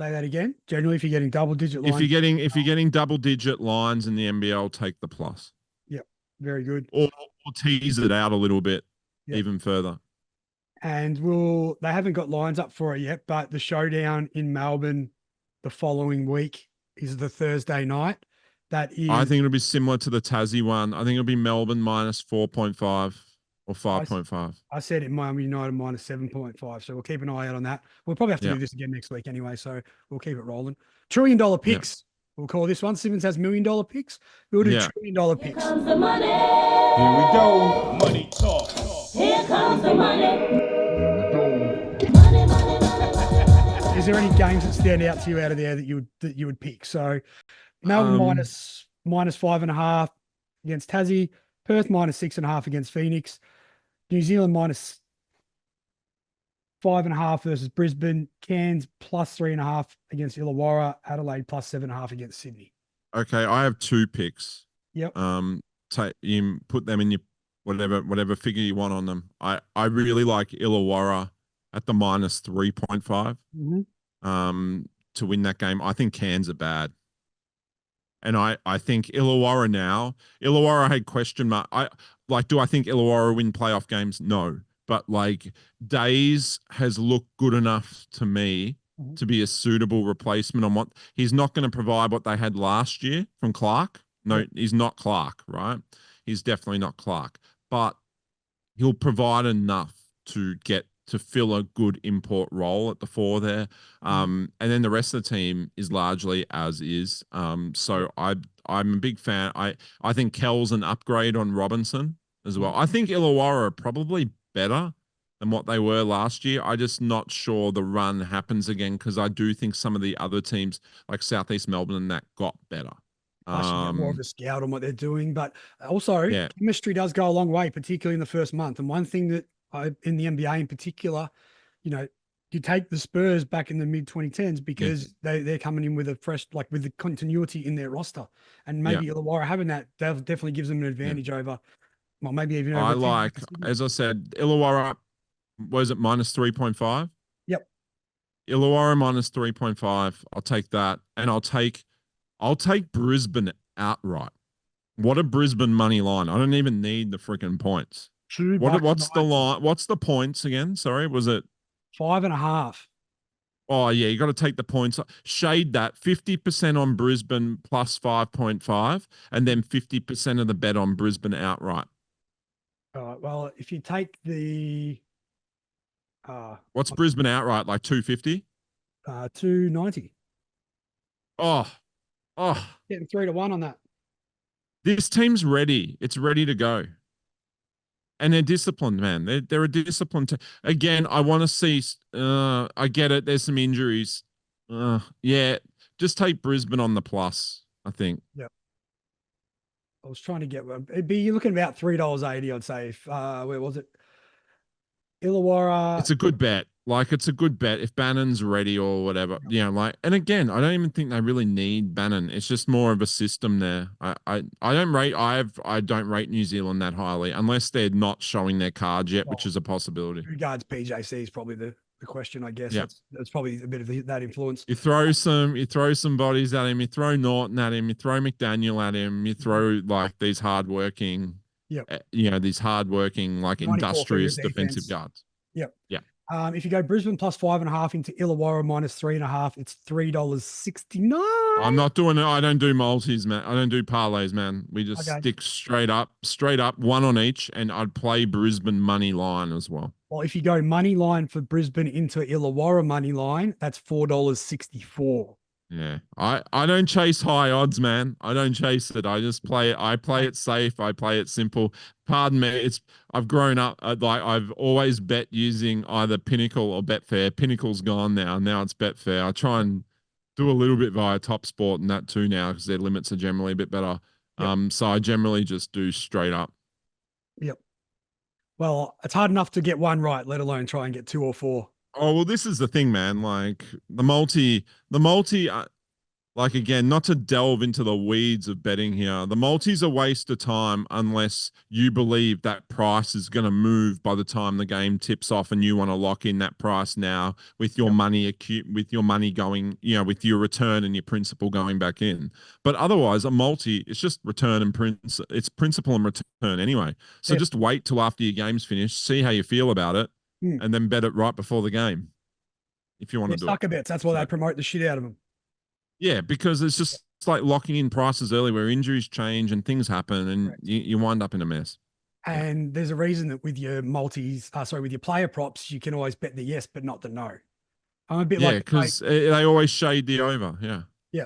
Say that again. Generally, if you're getting double-digit lines. If you're getting double-digit lines in the NBL, take the plus. Yep, very good. Or tease it out a little bit, even further. And they haven't got lines up for it yet, but the showdown in Melbourne the following week is the Thursday night. That is, I think it'll be similar to the Tassie one. I think it'll be Melbourne minus 4.5 or 5.5. I said it Miami United minus 7.5. So we'll keep an eye out on that. We'll probably have to do this again next week anyway. So we'll keep it rolling. $1 trillion picks. We'll call this one. Simmons has $1 million picks. We'll do $1 trillion picks. Here comes the money. Here we go. Money talk. Here comes the money. Is there any games that stand out to you out of there that you would pick? So Melbourne minus 5.5 against Tassie, Perth minus 6.5 against Phoenix, New Zealand minus 5.5 versus Brisbane, Cairns plus 3.5 against Illawarra, Adelaide plus 7.5 against Sydney. Okay, I have 2 picks. Yep. You put them in your whatever figure you want on them. I really like Illawarra at the minus 3.5 to win that game. I think Cairns are bad. And I think Illawarra had question mark. Do I think Illawarra win playoff games? No. But Days has looked good enough to me to be a suitable replacement on what he's not going to provide what they had last year from Clark. No, he's not Clark, right? He's definitely not Clark, but he'll provide enough to fill a good import role at the 4 there. And then the rest of the team is largely as is. So I'm a big fan. I think Kell's an upgrade on Robinson as well. I think Illawarra are probably better than what they were last year. I'm just not sure the run happens again because I do think some of the other teams like Southeast Melbourne and that got better. I should get more of a scout on what they're doing, but also chemistry does go a long way, particularly in the first month. And one thing that in the NBA in particular, you take the Spurs back in the mid 2010s because they're coming in with a fresh, with the continuity in their roster, and maybe Illawarra having that definitely gives them an advantage over. Well, maybe even over. As I said, Illawarra was it minus 3.5? Yep. Illawarra minus 3.5. I'll take that, and I'll take Brisbane outright. What a Brisbane money line! I don't even need the freaking points. What's the line? What's the points again? Sorry, was it 5.5? Oh yeah, you got to take the points. Shade that 50% on Brisbane plus 5.5, and then 50% of the bet on Brisbane outright. Well, if you take the what's Brisbane outright, like 250? 290. Oh, getting 3-1 on that. This team's ready. It's ready to go. And they're disciplined, man. They're a disciplined again, I want to see I get it. There's some injuries. Just take Brisbane on the plus, I think. Yep. I was trying to get one. You're looking about $3.80, I'd say. Where was it? Illawarra. It's a good bet. It's a good bet if Bannon's ready or whatever. And again, I don't even think they really need Bannon. It's just more of a system there. I don't rate New Zealand that highly unless they're not showing their cards yet, which is a possibility. Regards PJC is probably the question, I guess. Yeah. That's probably a bit of that influence. You throw some bodies at him, you throw Norton at him, you throw McDaniel at him, you throw these hardworking, these hardworking, industrious defensive guards. Yep. Yeah. If you go Brisbane plus 5.5 into Illawarra minus 3.5, it's $3.69. I'm not doing it. I don't do multis, man. I don't do parlays, man. We just stick straight up, one on each, and I'd play Brisbane money line as well. Well, if you go money line for Brisbane into Illawarra money line, that's $4.64. Yeah, I don't chase high odds, man. I don't chase it. I just play it. I play it safe. I play it simple. Pardon me. I've grown up I've always bet using either Pinnacle or Betfair. Pinnacle's gone now. Now it's Betfair. I try and do a little bit via Top Sport and that too now because their limits are generally a bit better. Yep. So I generally just do straight up. Yep. Well, it's hard enough to get one right, let alone try and get 2 or 4. Oh, well, this is the thing, man. The multi, like, again, not to delve into the weeds of betting here, the multi's a waste of time unless you believe that price is going to move by the time the game tips off and you want to lock in that price now with your money with your money going, with your return and your principal going back in. But otherwise, a multi, it's just return and it's principal and return anyway. So just wait till after your game's finished, see how you feel about it, and then bet it right before the game if you want to do sucker bets. That's why they promote the shit out of them. Yeah, because it's just like locking in prices early where injuries change and things happen and you wind up in a mess. And there's a reason that with your with your player props, you can always bet the yes, but not the no. I'm a bit like because they always shade the over. Yeah. Yeah.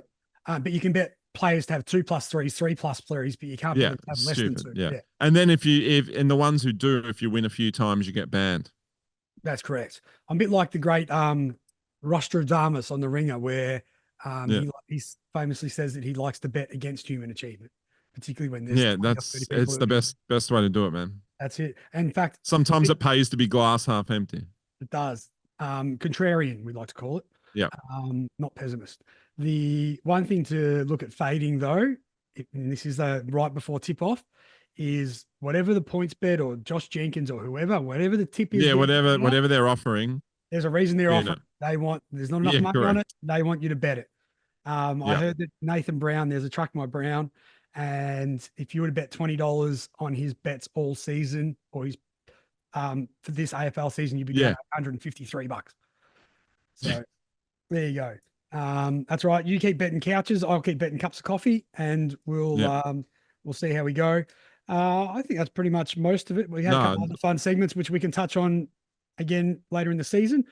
But you can bet players to have 2+3s, 3+3s, but you can't have less than 2. Yeah. And then if the ones who do, if you win a few times, you get banned. That's correct. I'm a bit like the great Rostradamus on The Ringer, where he famously says that he likes to bet against human achievement, particularly when there's it's the best way to do it, man. That's it. And in fact, sometimes it pays to be glass half empty. It does. Contrarian, we like to call it. Yeah. Not pessimist. The one thing to look at fading though, and this is right before tip off, is whatever the points bet or Josh Jenkins or whatever the tip is. Yeah, whatever they're offering. There's a reason they're offering. There's not enough money on it. They want you to bet it. I heard that Nathan Brown, there's a Truck My Brown, and if you were to bet $20 on his bets all season, or his for this AFL season, you'd be getting $153. So there you go. That's right. You keep betting couches, I'll keep betting cups of coffee, and we'll see how we go. I think that's pretty much most of it. We had a couple other fun segments which we can touch on again later in the season.